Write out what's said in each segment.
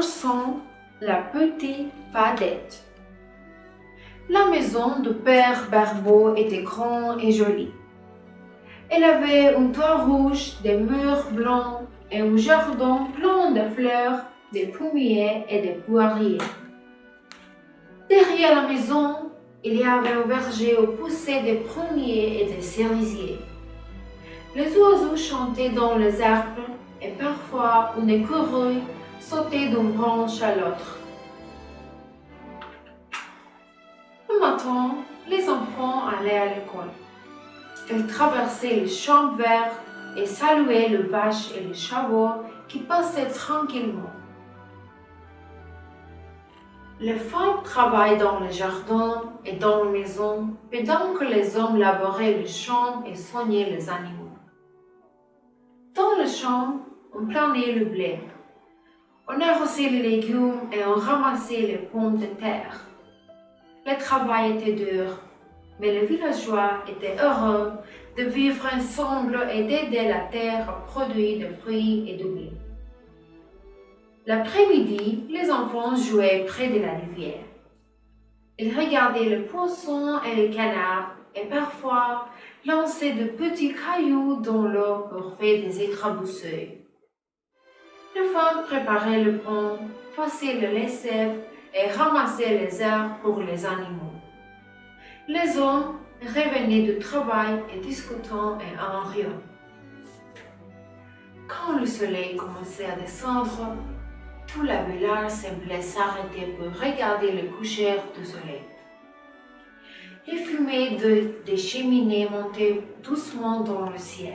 chanson La petite Fadette. La maison de Père Barbeau était grande et jolie. Elle avait un toit rouge, des murs blancs et un jardin plein de fleurs, des pommiers et des poiriers. Derrière la maison, il y avait un verger où poussaient des pruniers et des cerisiers. Les oiseaux chantaient dans les arbres et parfois une écureuil sautait d'une branche à l'autre. Le matin, les enfants allaient à l'école. Ils traversaient les champs verts et saluaient les vaches et les chevaux qui passaient tranquillement. Les femmes travaillaient dans les jardins et dans les maisons pendant que les hommes labouraient les champs et soignaient les animaux. Dans le champ, on planait le blé. On arrosait les légumes et on ramassait les pommes de terre. Le travail était dur, mais les villageois étaient heureux de vivre ensemble et d'aider la terre à produire des fruits et du blé. L'après-midi, les enfants jouaient près de la rivière. Ils regardaient les poissons et les canards et parfois lançaient de petits cailloux dans l'eau pour faire des éclaboussures. Les femmes préparaient le pain, faisaient le lessive et ramassaient les herbes pour les animaux. Les hommes revenaient du travail et discutant et en riant. Quand le soleil commençait à descendre, tout le village semblait s'arrêter pour regarder le coucher du soleil. Les fumées des cheminées montaient doucement dans le ciel.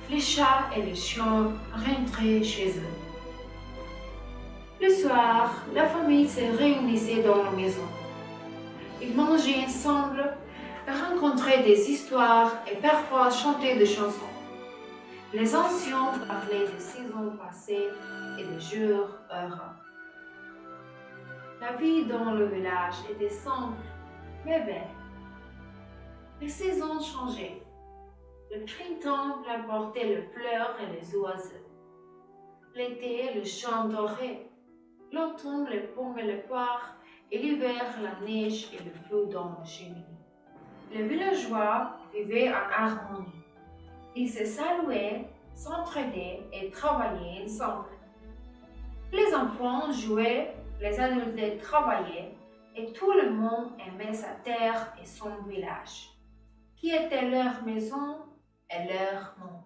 Les chats et les chiens rentraient chez eux. Le soir, la famille se réunissait dans la maison. Ils mangeaient ensemble, rencontraient des histoires et parfois chantaient des chansons. Les anciens parlaient des saisons passées et des jours heureux. La vie dans le village était simple, mais belle. Les saisons changeaient. Le printemps apportait les fleurs et les oiseaux. L'été, le champ doré. L'automne, les pommes et les poires. Et l'hiver, la neige et le feu dans la cheminée. Les villageois vivaient en harmonie. Ils se saluaient, s'entraidaient et travaillaient ensemble. Les enfants jouaient, les adultes travaillaient et tout le monde aimait sa terre et son village, qui était leur maison et leur monde.